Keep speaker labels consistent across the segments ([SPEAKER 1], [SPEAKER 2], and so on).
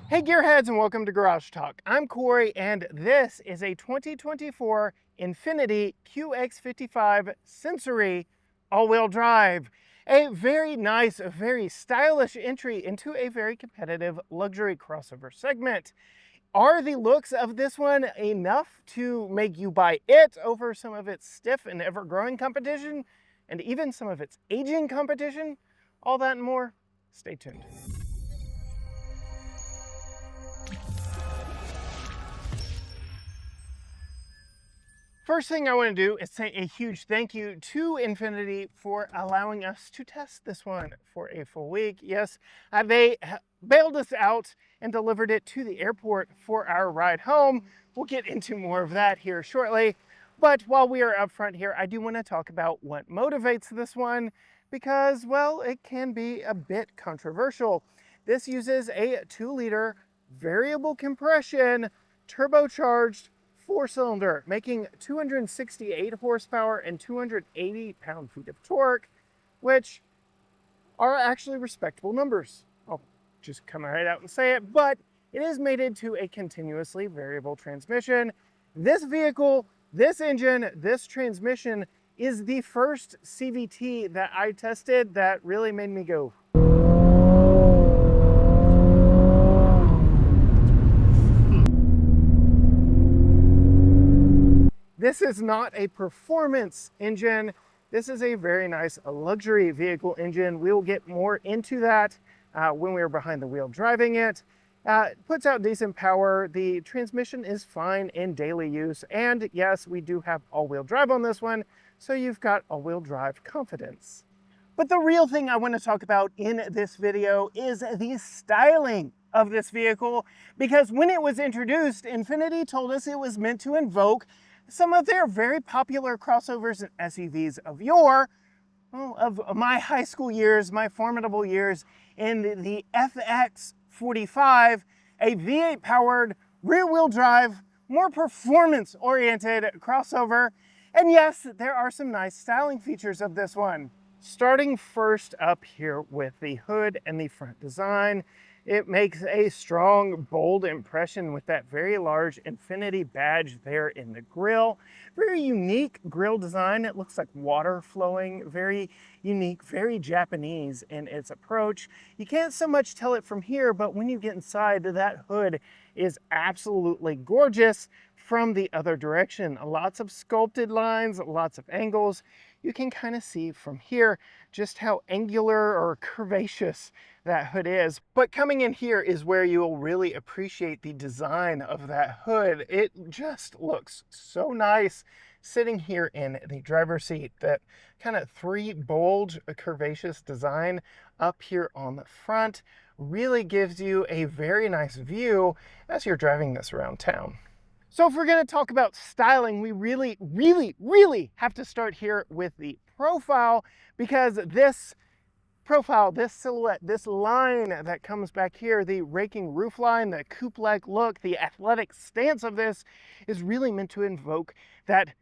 [SPEAKER 1] Hey gearheads, and welcome to Garage Talk. I'm Corey and this is a 2024 INFINITI QX55 Sensory all-wheel drive. A very nice, very stylish entry into a very competitive luxury crossover segment. Are the looks of this one enough to make you buy it over some of its stiff and ever-growing competition and even some of its aging competition? All that and more. Stay tuned. First thing I want to do is say a huge thank you to INFINITI for allowing us to test this one for a full week. Yes, they bailed us out and delivered it to the airport for our ride home. We'll get into more of that here shortly. But while we are up front here, I do want to talk about what motivates this one because, well, it can be a bit controversial. This uses a 2-liter variable compression turbocharged 4-cylinder, making 268 horsepower and 280 pound-feet of torque, which are actually respectable numbers. I'll just come right out and say it, but it is mated to a continuously variable transmission. This vehicle, this engine, this transmission is the first CVT that I tested that really made me go, this is not a performance engine. This is a very nice luxury vehicle engine. We'll get more into that when we are behind the wheel driving it. It puts out decent power. The transmission is fine in daily use. And yes, we do have all-wheel drive on this one, so you've got all-wheel drive confidence. But the real thing I want to talk about in this video is the styling of this vehicle, because when it was introduced, INFINITI told us it was meant to invoke some of their very popular crossovers and SUVs of yore, of my high school years, my formidable years, in the FX45, a V8 powered rear-wheel drive, more performance-oriented crossover. And yes, there are some nice styling features of this one. Starting first up here with the hood and the front design, it makes a strong, bold impression with that very large INFINITI badge there in the grille. Very unique grille design. It looks like water flowing, very unique, very Japanese in its approach. You can't so much tell it from here, but when you get inside, that hood is absolutely gorgeous from the other direction. Lots of sculpted lines, lots of angles. You can kind of see from here just how angular or curvaceous that hood is. But coming in here is where you'll really appreciate the design of that hood. It just looks so nice sitting here in the driver's seat. That kind of 3-bulge curvaceous design up here on the front really gives you a very nice view as you're driving this around town. So if we're going to talk about styling, we really have to start here with the profile, because this profile, this silhouette, this line that comes back here, the raking roofline, the coupe-like look, the athletic stance of this is really meant to invoke that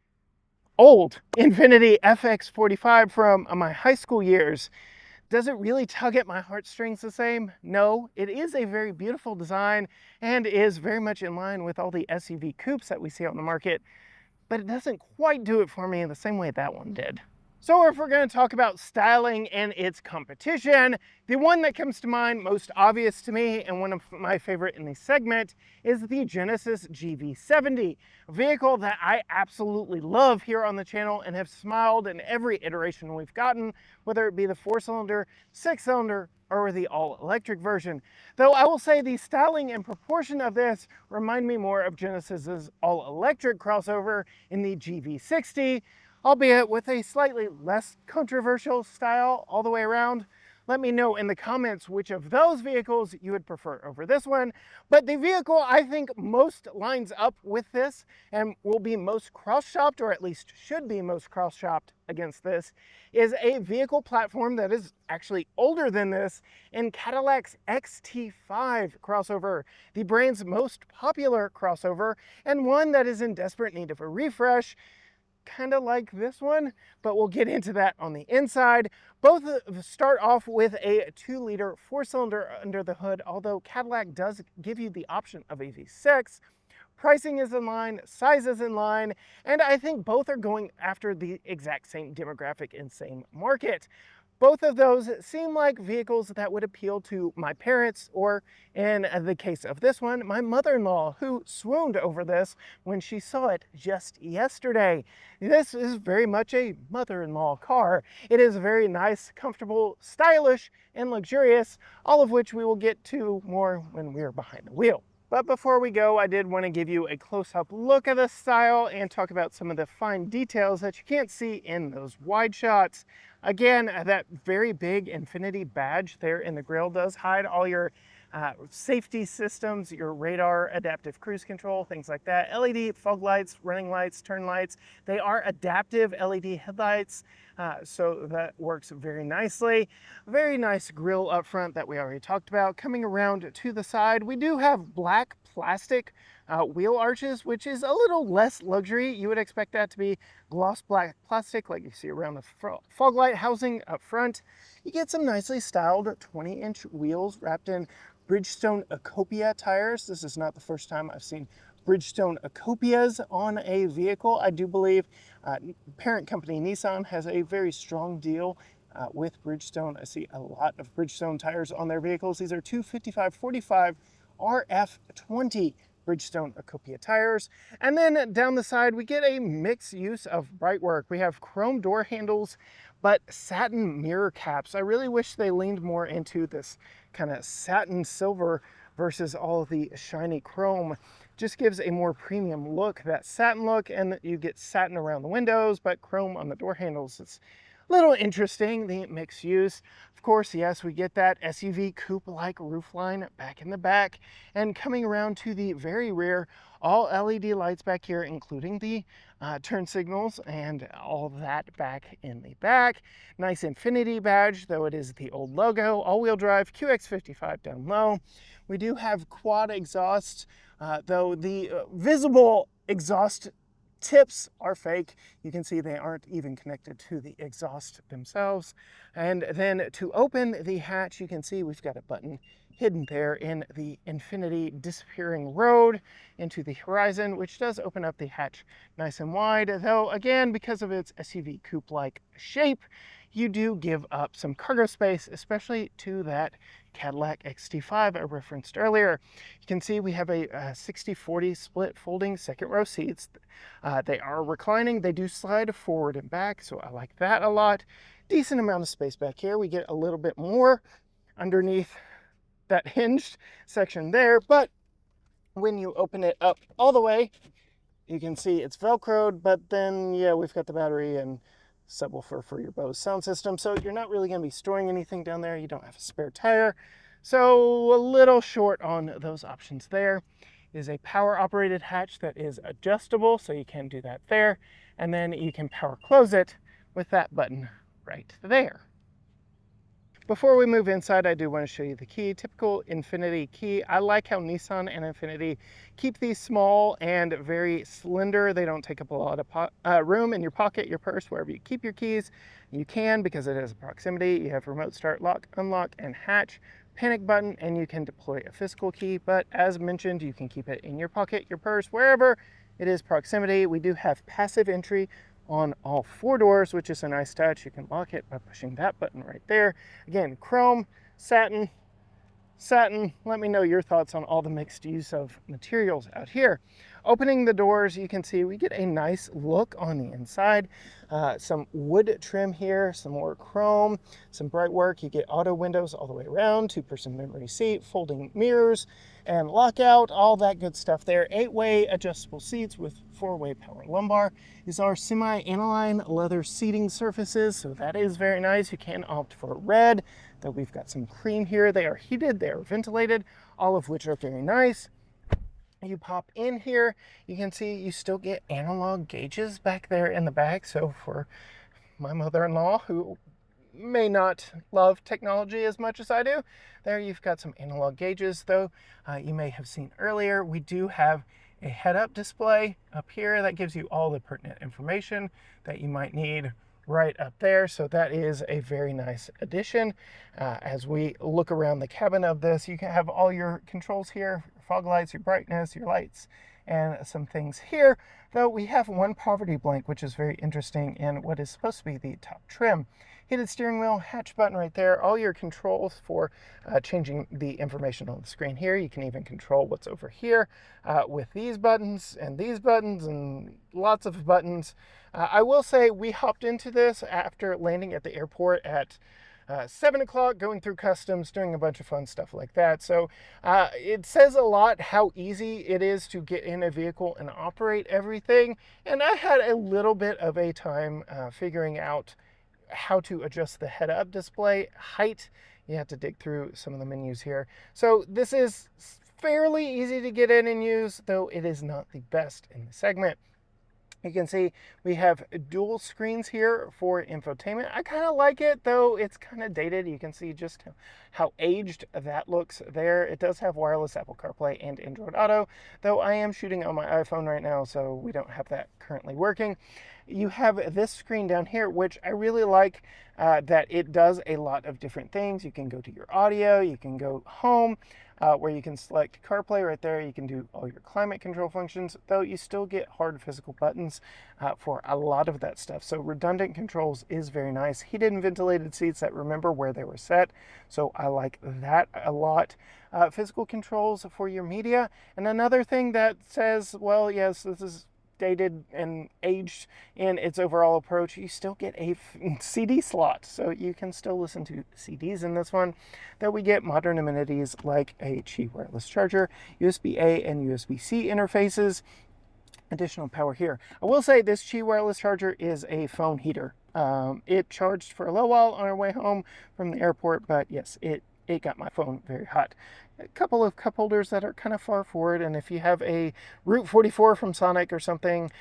[SPEAKER 1] old INFINITI FX45 from my high school years. Does it really tug at my heartstrings the same? No, it is a very beautiful design and is very much in line with all the SUV coupes that we see on the market, but it doesn't quite do it for me in the same way that one did. So if we're going to talk about styling and its competition, the one that comes to mind most obvious to me and one of my favorite in the segment is the Genesis GV70, a vehicle that I absolutely love here on the channel and have smiled in every iteration we've gotten, whether it be the 4-cylinder, 6-cylinder, or the all-electric version. Though I will say the styling and proportion of this remind me more of Genesis's all-electric crossover in the GV60, albeit with a slightly less controversial style all the way around. Let me know in the comments which of those vehicles you would prefer over this one. But the vehicle I think most lines up with this and will be most cross-shopped, or at least should be most cross-shopped against this, is a vehicle platform that is actually older than this in Cadillac's XT5 crossover, the brand's most popular crossover, and one that is in desperate need of a refresh. kind of like this one, but we'll get into that on the inside. Both start off with a 2-liter 4-cylinder under the hood, although Cadillac does give you the option of a V6. Pricing is in line, size is in line, and I think both are going after the exact same demographic and same market. Both of those seem like vehicles that would appeal to my parents, or in the case of this one, my mother-in-law, who swooned over this when she saw it just yesterday. This is very much a mother-in-law car. It is very nice, comfortable, stylish, and luxurious, all of which we will get to more when we are behind the wheel. But before we go, I did want to give you a close-up look at the style and talk about some of the fine details that you can't see in those wide shots. Again, that very big Infiniti badge there in the grille does hide all your safety systems, your radar, adaptive cruise control, things like that. LED fog lights, running lights, turn lights. They are adaptive LED headlights, so that works very nicely. Very nice grille up front that we already talked about. Coming around to the side, we do have black plastic wheel arches, which is a little less luxury. You would expect that to be gloss black plastic like you see around the fog light housing up front. You get some nicely styled 20-inch wheels wrapped in Bridgestone Acopia tires. This is not the first time I've seen Bridgestone Acopias on a vehicle. I do believe parent company Nissan has a very strong deal with Bridgestone. I see a lot of Bridgestone tires on their vehicles. These are 255/45 RF20 Bridgestone Acopia tires. And then down the side, we get a mixed use of bright work. We have chrome door handles, but satin mirror caps. I really wish they leaned more into this kind of satin silver versus all of the shiny chrome. Just gives a more premium look, that satin look, and you get satin around the windows, but chrome on the door handles. It's a little interesting, the mixed use. Of course, yes, we get that SUV coupe-like roofline back in the back, and coming around to the very rear, all LED lights back here, including the turn signals and all of that back in the back. Nice Infiniti badge, though it is the old logo. All-wheel drive QX55 down low. We do have quad exhausts, though the visible exhaust tips are fake. You can see they aren't even connected to the exhaust themselves. And then to open the hatch, you can see we've got a button hidden there in the Infiniti disappearing road into the horizon, which does open up the hatch nice and wide, though again, because of its SUV coupe-like shape, you do give up some cargo space, especially to that Cadillac XT5 I referenced earlier. You can see we have a 60/40 split folding second row seats. They are reclining. They do slide forward and back, so I like that a lot. Decent amount of space back here. We get a little bit more underneath that hinged section there, but when you open it up all the way, you can see it's Velcroed, but then, yeah, we've got the battery and subwoofer for your Bose sound system, so you're not really going to be storing anything down there. You don't have a spare tire, so a little short on those options there. It is a power operated hatch that is adjustable, so you can do that there, and then you can power close it with that button right there. Before we move inside, I do want to show you the key. Typical Infiniti key. I like how Nissan and Infiniti keep these small and very slender. They don't take up a lot of room in your pocket, your purse, wherever you keep your keys. You can, because it has a proximity. You have remote start, lock, unlock, and hatch, panic button, and you can deploy a physical key. But as mentioned, you can keep it in your pocket, your purse, wherever it is proximity. We do have passive entry on all 4 doors, which is a nice touch. You can lock it by pushing that button right there. Again, chrome, satin, satin. Let me know your thoughts on all the mixed use of materials out here. Opening the doors, you can see we get a nice look on the inside. Some wood trim here, some more chrome, some bright work. You get auto windows all the way around, 2-person memory seat, folding mirrors, and lockout, all that good stuff there. 8-way adjustable seats with 4-way power lumbar. These are semi-aniline leather seating surfaces, so that is very nice. You can opt for red, though we've got some cream here. They are heated, they are ventilated, all of which are very nice. You pop in here, you can see you still get analog gauges back there in the back. So for my mother-in-law, who may not love technology as much as I do, there you've got some analog gauges, though you may have seen earlier, we do have a head-up display up here that gives you all the pertinent information that you might need right up there. So that is a very nice addition. As we look around the cabin of this, you can have all your controls here, your fog lights, your brightness, your lights, and some things here. Though we have one poverty blank, which is very interesting in what is supposed to be the top trim. Heated steering wheel, hatch button right there, all your controls for changing the information on the screen here. You can even control what's over here with these buttons and lots of buttons. I will say we hopped into this after landing at the airport at 7 o'clock, going through customs, doing a bunch of fun stuff like that. So it says a lot how easy it is to get in a vehicle and operate everything. And I had a little bit of a time figuring out how to adjust the head-up display height. You have to dig through some of the menus here. So this is fairly easy to get in and use, though it is not the best in the segment. You can see we have dual screens here for infotainment. I kind of like it, though it's kind of dated. You can see just how aged that looks there. It does have wireless Apple CarPlay and Android Auto, though I am shooting on my iPhone right now, so we don't have that currently working. You have this screen down here, which I really like that it does a lot of different things. You can go to your audio, you can go home, where you can select CarPlay right there. You can do all your climate control functions, though you still get hard physical buttons for a lot of that stuff. So redundant controls is very nice. Heated and ventilated seats that remember where they were set. So I like that a lot. Physical controls for your media. And another thing that says, well, yes, this is dated and aged in its overall approach, you still get a CD slot, so you can still listen to CDs in this one. Though we get modern amenities like a Qi wireless charger, USB-A and USB-C interfaces, additional power here. I will say this Qi wireless charger is a phone heater. It charged for a little while on our way home from the airport, but yes, it got my phone very hot. A couple of cup holders that are kind of far forward, and if you have a Route 44 from Sonic or something,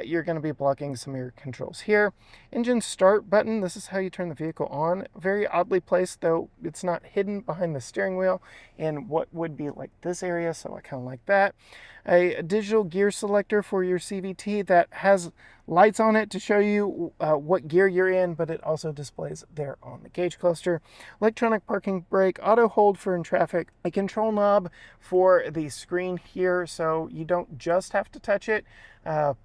[SPEAKER 1] you're going to be blocking some of your controls here. Engine start button, this is how you turn the vehicle on. Very oddly placed, though it's not hidden behind the steering wheel in what would be like this area, so I kind of like that. A digital gear selector for your CVT that has lights on it to show you what gear you're in, but it also displays there on the gauge cluster. Electronic parking brake, auto hold for in traffic, a control knob for the screen here, so you don't just have to touch it,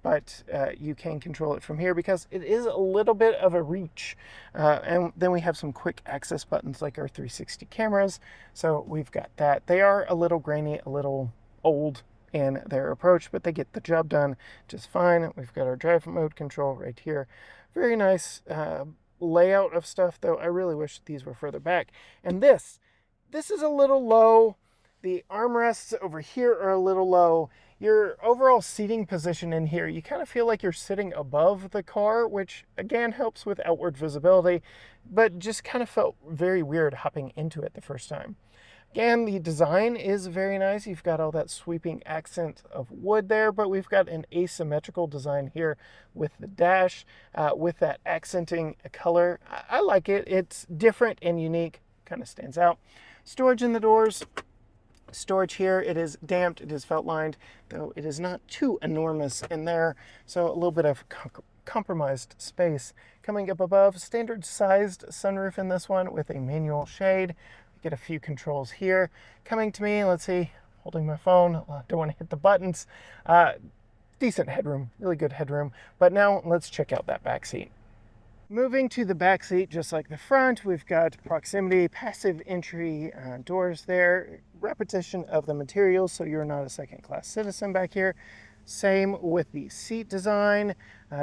[SPEAKER 1] but you can control it from here because it is a little bit of a reach. And then we have some quick access buttons like our 360 cameras, so we've got that. They are a little grainy, a little old in their approach, but they get the job done just fine. We've got our drive mode control right here. Very nice layout of stuff, though I really wish these were further back. And this is a little low. The armrests over here are a little low. Your overall seating position in here, you kind of feel like you're sitting above the car, which again helps with outward visibility, but just kind of felt very weird hopping into it the first time. Again, the design is very nice. You've got all that sweeping accent of wood there, but we've got an asymmetrical design here with the dash, with that accenting color. I like it. It's different and unique, kind of stands out. Storage in the doors. Storage here, it is damped, it is felt lined, though it is not too enormous in there, so a little bit of compromised space. Coming up above, standard sized sunroof in this one with a manual shade. Get a few controls here. Coming to me, let's see, holding my phone, don't want to hit the buttons. Decent headroom, really good headroom. But now let's check out that back seat. Moving to the back seat, just like the front, we've got proximity, passive entry doors there, repetition of the materials, so you're not a second-class citizen back here. Same with the seat design.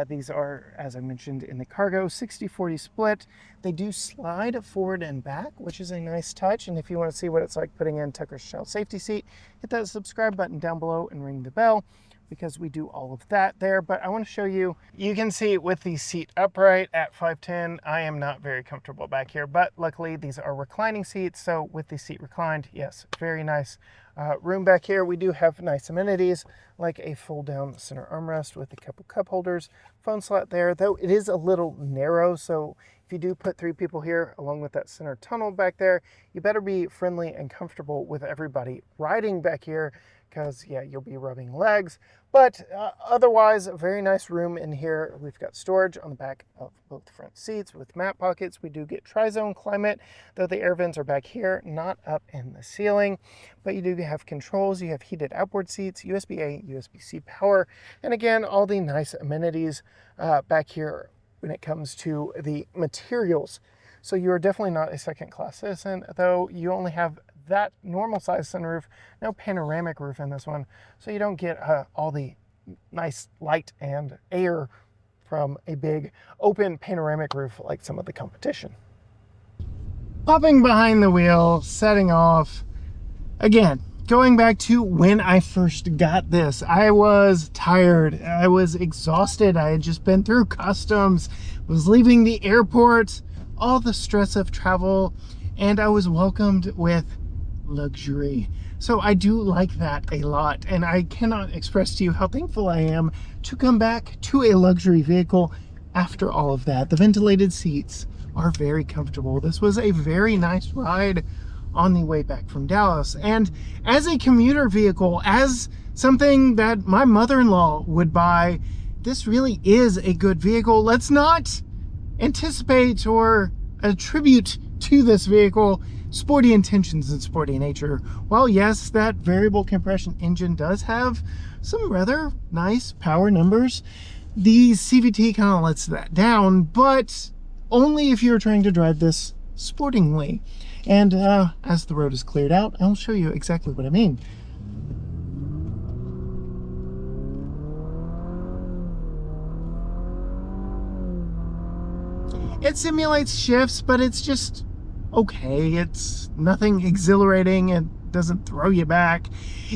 [SPEAKER 1] These are, as I mentioned in the cargo, 60-40 split. They do slide forward and back, which is a nice touch. And if you want to see what it's like putting in Tucker's child safety seat, hit that subscribe button down below and ring the bell, because we do all of that there. But I want to show you, you can see with the seat upright at 5'10", I am not very comfortable back here, but luckily these are reclining seats. So with the seat reclined, yes, very nice room back here. We do have nice amenities like a fold down center armrest with a couple cup holders, phone slot there, though it is a little narrow. So if you do put 3 people here along with that center tunnel back there, you better be friendly and comfortable with everybody riding back here, because yeah, you'll be rubbing legs. But otherwise, a very nice room in here. We've got storage on the back of both front seats with mat pockets. We do get tri-zone climate, though the air vents are back here, not up in the ceiling. But you do have controls. You have heated outboard seats, USB-A, USB-C power, and again, all the nice amenities back here when it comes to the materials. So you're definitely not a second-class citizen, though you only have that normal size sunroof, no panoramic roof in this one, so you don't get all the nice light and air from a big open panoramic roof like some of the competition. Popping behind the wheel, setting off. Again, going back to when I first got this, I was tired, I was exhausted, I had just been through customs, was leaving the airport, all the stress of travel, and I was welcomed with luxury. So I do like that a lot, and I cannot express to you how thankful I am to come back to a luxury vehicle after all of that. The ventilated seats are very comfortable. This was a very nice ride on the way back from Dallas, and as a commuter vehicle, as something that my mother-in-law would buy, this really is a good vehicle. Let's not anticipate or attribute to this vehicle sporty intentions and sporty nature. While yes, that variable compression engine does have some rather nice power numbers, the CVT kind of lets that down, but only if you're trying to drive this sportingly. And as the road is cleared out, I'll show you exactly what I mean. It simulates shifts, but it's just okay. It's nothing exhilarating. It doesn't throw you back.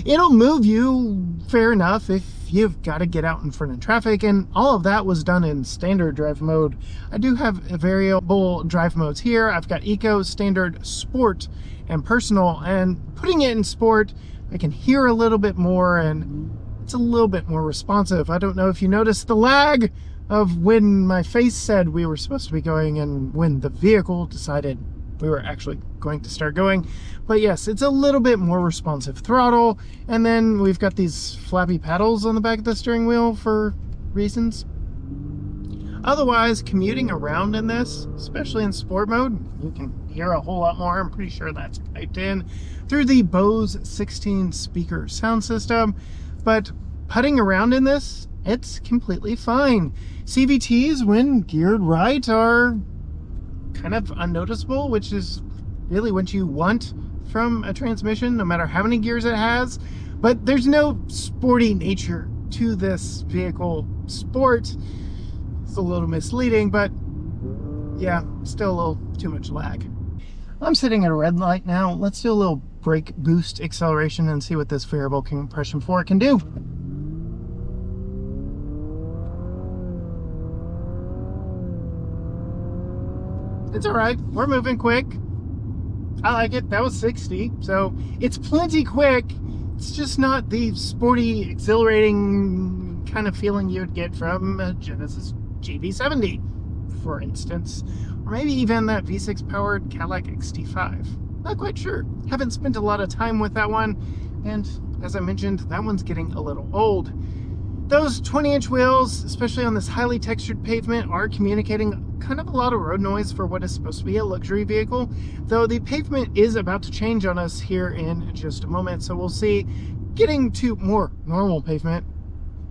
[SPEAKER 1] It'll move you, fair enough, if you've got to get out in front of traffic, and all of that was done in standard drive mode. I do have variable drive modes here. I've got Eco, Standard, Sport, and Personal, and putting it in Sport, I can hear a little bit more, and it's a little bit more responsive. I don't know if you noticed the lag of when my face said we were supposed to be going and when the vehicle decided we were actually going to start going. But yes, it's a little bit more responsive throttle. And then we've got these flappy paddles on the back of the steering wheel for reasons. Otherwise, commuting around in this, especially in sport mode, you can hear a whole lot more. I'm pretty sure that's piped in through the Bose 16 speaker sound system. But putting around in this, it's completely fine. CVTs, when geared right, are kind of unnoticeable, which is really what you want from a transmission, no matter how many gears it has. But there's no sporty nature to this vehicle. Sport is a little misleading, but yeah, still a little too much lag. I'm sitting at a red light now. Let's do a little brake boost acceleration and see what this variable compression fork can do. It's all right, we're moving quick. I like it. That was 60, so it's plenty quick. It's just not the sporty, exhilarating kind of feeling you'd get from a Genesis GV70, for instance, or maybe even that V6 powered Cadillac XT5. Not quite sure. Haven't spent a lot of time with that one, and as I mentioned, that one's getting a little old. Those 20-inch wheels, especially on this highly textured pavement, are communicating kind of a lot of road noise for what is supposed to be a luxury vehicle, though the pavement is about to change on us here in just a moment, so we'll see. Getting to more normal pavement,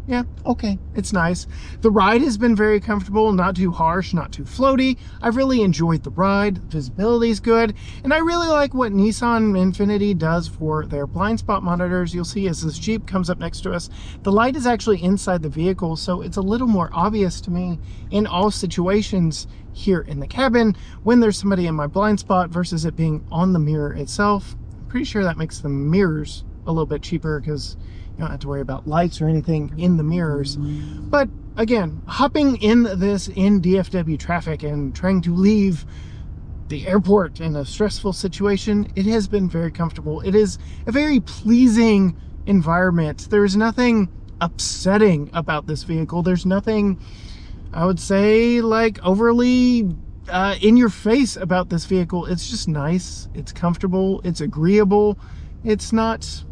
[SPEAKER 1] yeah, okay, it's nice. The ride has been very comfortable, not too harsh, not too floaty. I've really enjoyed the ride. Visibility is good, and I really like what Nissan Infiniti does for their blind spot monitors. You'll see as this Jeep comes up next to us, the light is actually inside the vehicle, so it's a little more obvious to me in all situations here in the cabin when there's somebody in my blind spot versus it being on the mirror itself. I'm pretty sure that makes the mirrors a little bit cheaper because you don't have to worry about lights or anything in the mirrors. But again, hopping in this in DFW traffic and trying to leave the airport in a stressful situation, it has been very comfortable. It is a very pleasing environment. There's nothing upsetting about this vehicle. There's nothing, I would say, like overly in your face about this vehicle. It's just nice, it's comfortable, it's agreeable, it's not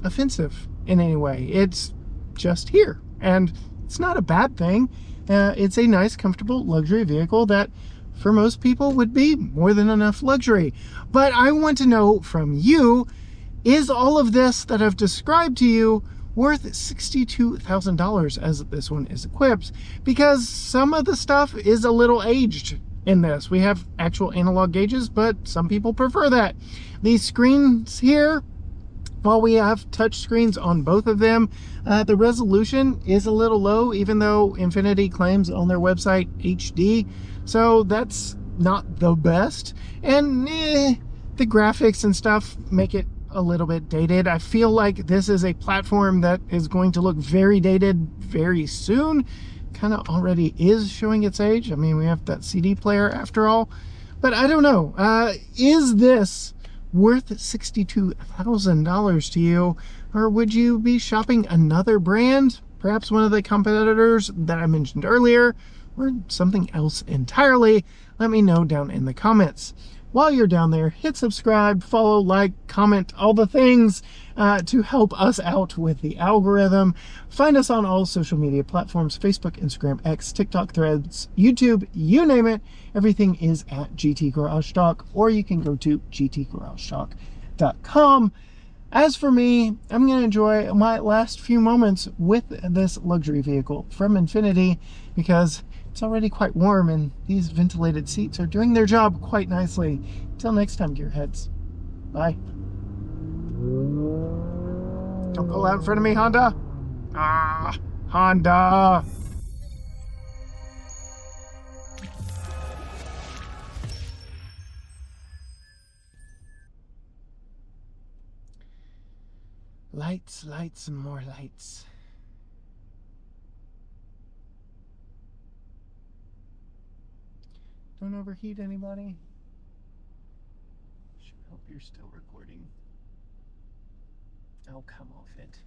[SPEAKER 1] offensive in any way. It's just here, and it's not a bad thing. It's a nice, comfortable luxury vehicle that for most people would be more than enough luxury. But I want to know from you, is all of this that I've described to you worth $62,000 as this one is equipped? Because some of the stuff is a little aged in this. We have actual analog gauges, but some people prefer that. These screens here, while we have touch screens on both of them, the resolution is a little low, even though Infiniti claims on their website HD. So that's not the best. And the graphics and stuff make it a little bit dated. I feel like this is a platform that is going to look very dated very soon. Kind of already is showing its age. I mean, we have that CD player after all. But I don't know. Is this worth $62,000 to you? Or would you be shopping another brand? Perhaps one of the competitors that I mentioned earlier? Or something else entirely? Let me know down in the comments. While you're down there, hit subscribe, follow, like, comment, all the things to help us out with the algorithm. Find us on all social media platforms: Facebook, Instagram, X, TikTok, Threads, YouTube, you name it. Everything is at GT Garage Talk, or you can go to gtgaragetalk.com. As for me, I'm going to enjoy my last few moments with this luxury vehicle from Infiniti, because it's already quite warm and these ventilated seats are doing their job quite nicely. Until next time, gearheads. Bye. Don't pull out in front of me, Honda. Ah, Honda. Lights, lights, and more lights. Don't overheat, anybody. Should hope you're still recording. Oh, come off it.